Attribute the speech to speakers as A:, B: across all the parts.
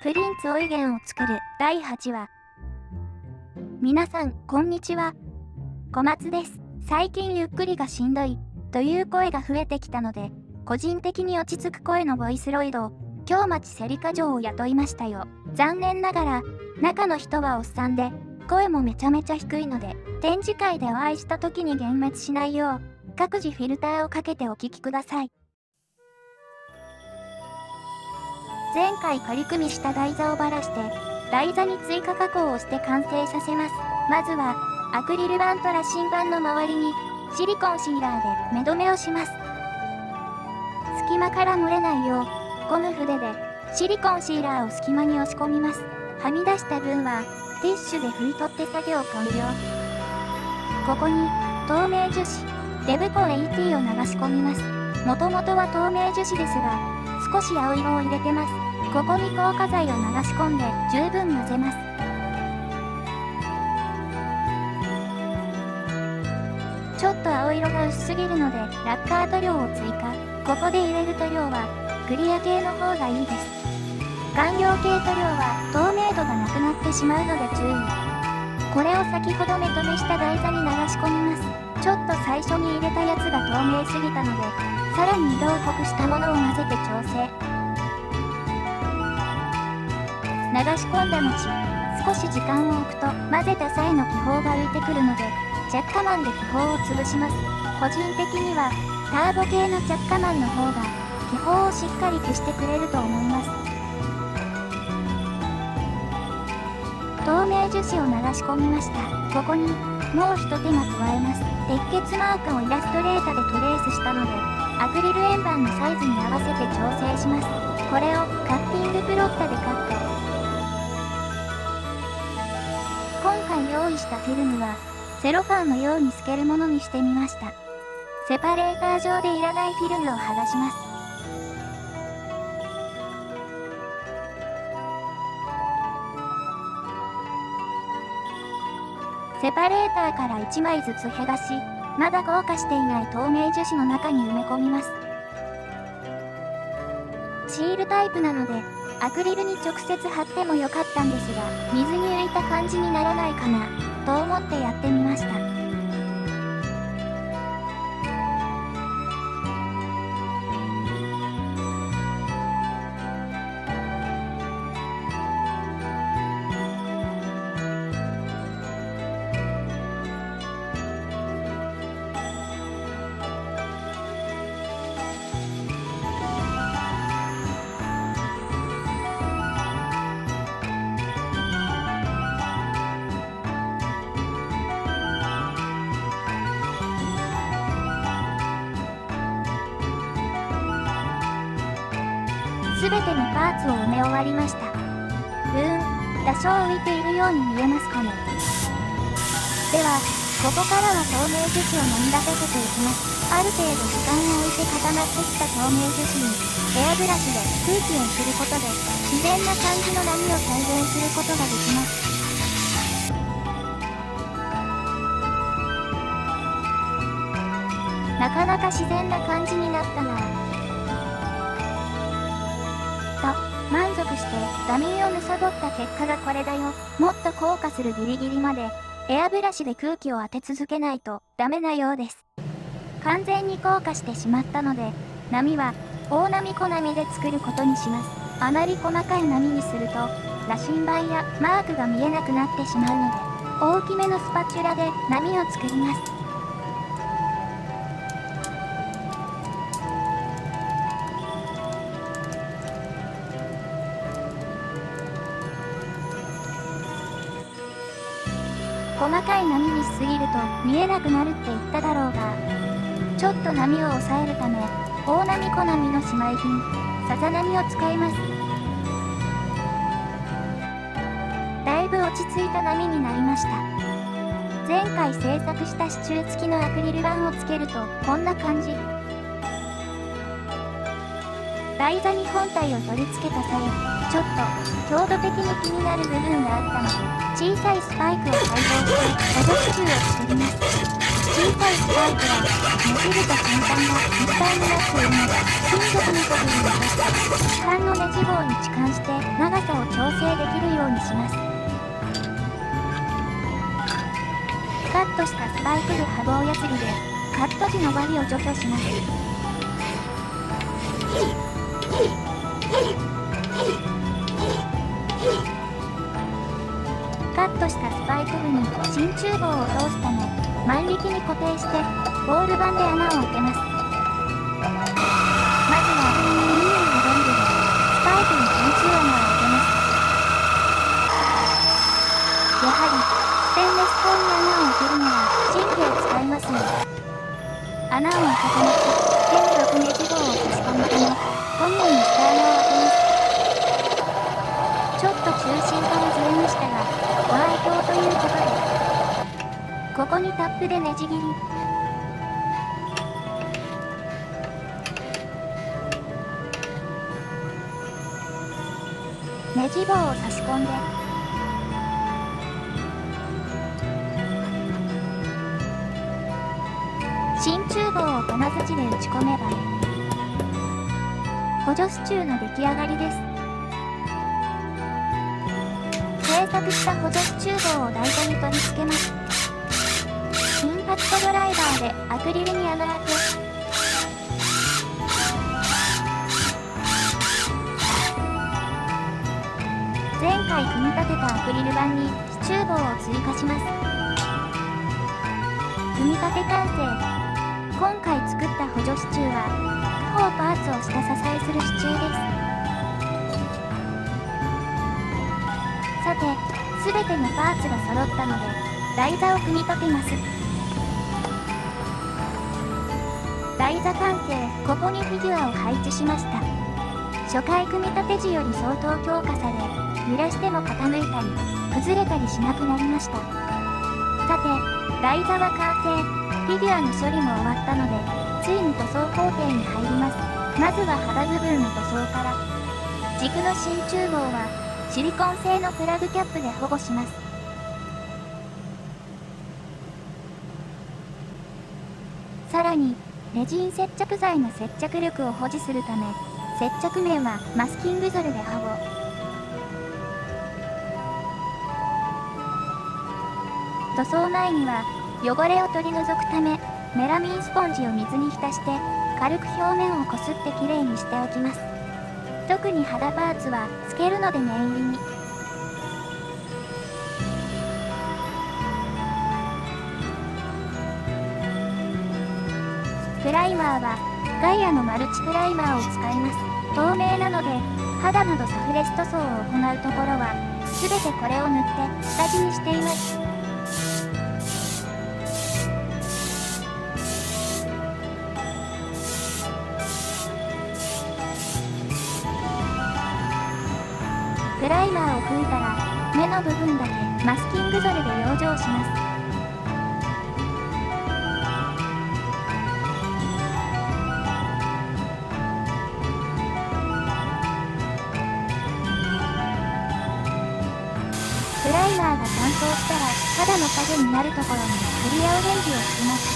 A: プリンツオイゲンを作る第8話。皆さん、こんにちは。小松です。最近ゆっくりがしんどいという声が増えてきたので、個人的に落ち着く声のボイスロイドを京町セリカ嬢を雇いましたよ。残念ながら、中の人はおっさんで、声もめちゃめちゃ低いので、展示会でお会いした時に幻滅しないよう、各自フィルターをかけてお聞きください。前回仮組みした台座をばらして、台座に追加加工をして完成させます。まずは、アクリル板と羅針盤の周りに、シリコンシーラーで目止めをします。隙間から漏れないよう、ゴム筆でシリコンシーラーを隙間に押し込みます。はみ出した分は、ティッシュで拭い取って作業完了。ここに、透明樹脂、デブコン AT を流し込みます。もともとは透明樹脂ですが、少し青色を入れてます。ここに硬化剤を流し込んで十分混ぜます。ちょっと青色が薄すぎるのでラッカー塗料を追加。ここで入れる塗料はクリア系の方がいいです。顔料系塗料は透明度がなくなってしまうので注意。これを先ほど目止めした台座に流し込みます。ちょっと最初に入れたやつが透明すぎたので、さらに色を濃くしたものを混ぜて調整。流し込んだ後、少し時間を置くと混ぜた際の気泡が浮いてくるので、着火マンで気泡を潰します。個人的にはターボ系の着火マンの方が気泡をしっかり消してくれると思います。透明樹脂を流し込みました。ここにもう一手間加えます。鉄血マークをイラストレータでトレースしたので、アクリル円盤のサイズに合わせて調整します。これをカッティングプロッタでカット。今回用意したフィルムはセロファンのように透けるものにしてみました。セパレーター上でいらないフィルムを剥がします。セパレーターから1枚ずつ剥がし、まだ硬化していない透明樹脂の中に埋め込みます。シールタイプなので、アクリルに直接貼ってもよかったんですが、水に浮いた感じにならないかな、と思ってやってみました。すべてのパーツを埋め終わりました。多少浮いているように見えますかね。では、ここからは透明樹脂をもみ立てていきます。ある程度時間を置いて固まってきた透明樹脂に、エアブラシで空気を振ることで、自然な感じの波を再現することができます。なかなか自然な感じになったなぁ。満足してダミーを貪った結果がこれだよ。もっと硬化するギリギリまでエアブラシで空気を当て続けないとダメなようです。完全に硬化してしまったので、波は大波小波で作ることにします。あまり細かい波にすると羅針盤やマークが見えなくなってしまうので、大きめのスパチュラで波を作ります。細かい波にしすぎると見えなくなるって言っただろうが、ちょっと波を抑えるため、大波小波の姉妹品、さざ波を使います。だいぶ落ち着いた波になりました。前回制作した支柱付きのアクリル板をつけるとこんな感じ。台座に本体を取り付けた際、ちょっと強度的に気になる部分があったので、小さいスパイクを改造して補助支柱を作ります。小さいスパイクはねじると先端が一体になっているので金属の部分に刺して缶のネジ棒に置換して長さを調整できるようにします。カットしたスパイクル波動ヤスリでカット時の針を除去します。カットしたスパイク部に真鍮棒を通すため万力に固定してボール板で穴を開けます。まずは2mmのドリルでスパイクに真鍮穴を開けます。やはりステンレス鋼に穴を開けるなら神経を使いますので穴を開けた後手に6ネジ棒を差し込むため5mmに下穴を開けます。ちょっと中心からずれましたがご愛嬌ということでここにタップでネジ切り。ネジ棒を差し込んで真鍮棒を金槌で打ち込めば補助支柱の出来上がりです。製作した補助支柱棒を台座に取り付けます。インパクトドライバーでアクリルに穴開け前回組み立てたアクリル板に支柱棒を追加します。組み立て完成。今回作った補助支柱は下方パーツを下支えする支柱です。さて、すべてのパーツが揃ったので台座を組み立てます。台座完成。ここにフィギュアを配置しました。初回組み立て時より相当強化され揺らしても傾いたり崩れたりしなくなりました。さて、台座は完成。フィギュアの処理も終わったのでついに塗装工程に入ります。まずは肌部分の塗装から。軸の真鍮棒はシリコン製のプラグキャップで保護します。さらにレジン接着剤の接着力を保持するため接着面はマスキングゾルで保護。塗装前には汚れを取り除くためメラミンスポンジを水に浸して軽く表面をこすってきれいにしておきます。特に肌パーツは透けるので念入りに。プライマーはガイアのマルチプライマーを使います。透明なので肌などサフレス塗装を行うところは全てこれを塗って下地にしています。プライマーを拭いたら目の部分だけマスキングゾルで養生します。プライマーが乾燥したら肌の影になるところにクリアオレンジをつけます。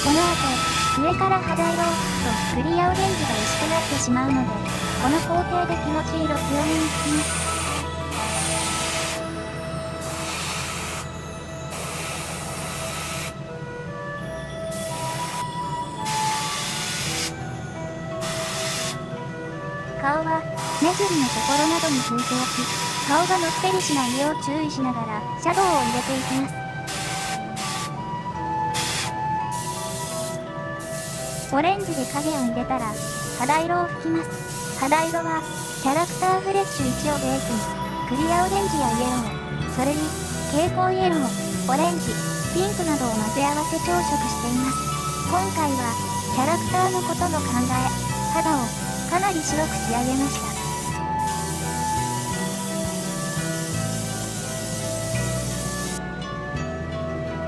A: この後、上から肌色を拭くとクリアオレンジが薄くなってしまうので、この工程で気持ち色強めに拭きます。顔は目尻のところなどに拭いておき、顔がのっぺりしないよう注意しながらシャドウを入れていきます。オレンジで影を入れたら肌色を拭きます。肌色はキャラクターフレッシュ1をベースにクリアオレンジやイエロー、それに蛍光イエロー、オレンジ、ピンクなどを混ぜ合わせ調色しています。今回はキャラクターのことも考え、肌をかなり白く仕上げまし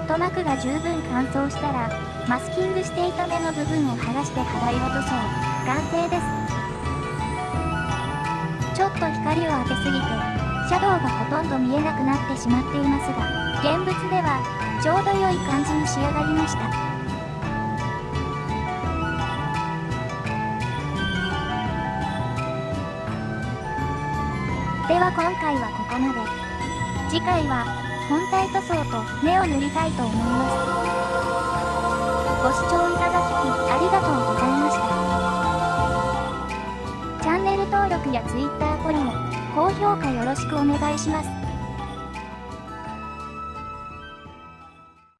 A: た。外膜が十分乾燥したら、マスキングしていた目の部分を剥がして払い落とそう。完成です。ちょっと光を当てすぎて、シャドウがほとんど見えなくなってしまっていますが、現物ではちょうど良い感じに仕上がりました。では今回はここまで。次回は本体塗装と目を塗りたいと思います。ご視聴いただきありがとうございました。チャンネル登録や Twitter フォロー、高評価よろしくお願いします。